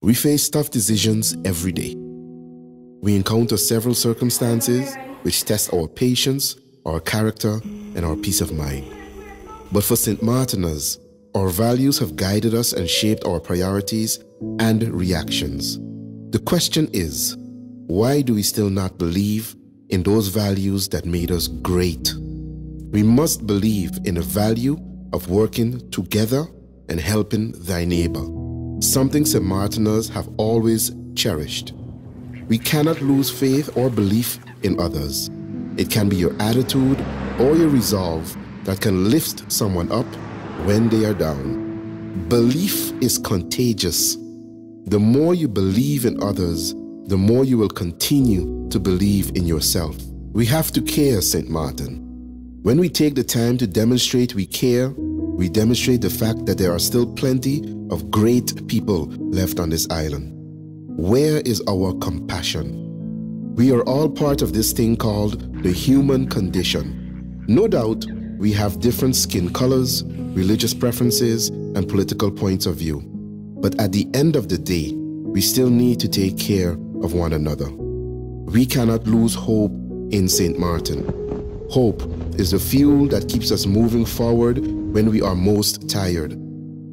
We face tough decisions every day. We encounter several circumstances which test our patience, our character, and our peace of mind. But for St. Martinus, our values have guided us and shaped our priorities and reactions. The question is, why do we still not believe in those values that made us great? We must believe in the value of working together and helping thy neighbor, something St. Martinus have always cherished. We cannot lose faith or belief in others. It can be your attitude or your resolve that can lift someone up when they are down. Belief is contagious. The more you believe in others, the more you will continue to believe in yourself. We have to care, St. Martin. When we take the time to demonstrate we care, we demonstrate the fact that there are still plenty of great people left on this island. Where is our compassion? We are all part of this thing called the human condition. No doubt, we have different skin colors, religious preferences, and political points of view. But at the end of the day, we still need to take care of one another. We cannot lose hope in St. Martin. Hope is the fuel that keeps us moving forward when we are most tired.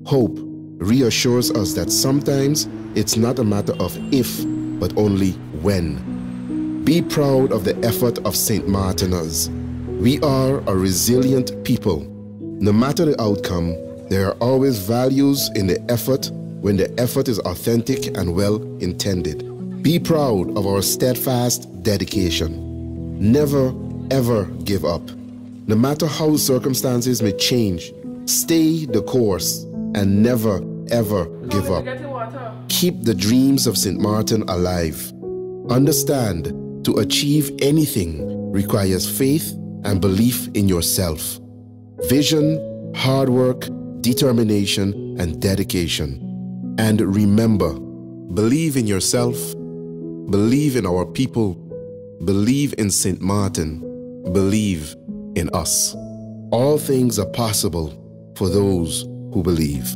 Hope reassures us that sometimes it's not a matter of if, but only when. Be proud of the effort of St. Martinus. We are a resilient people. No matter the outcome, there are always values in the effort when the effort is authentic and well intended. Be proud of our steadfast dedication. Never, ever give up. No matter how the circumstances may change, stay the course and never, ever give up. Keep the dreams of St. Martin alive. Understand, to achieve anything requires faith and belief in yourself. Vision, hard work, determination, and dedication. And remember, believe in yourself, believe in our people, believe in St. Martin, believe in us. All things are possible for those who believe.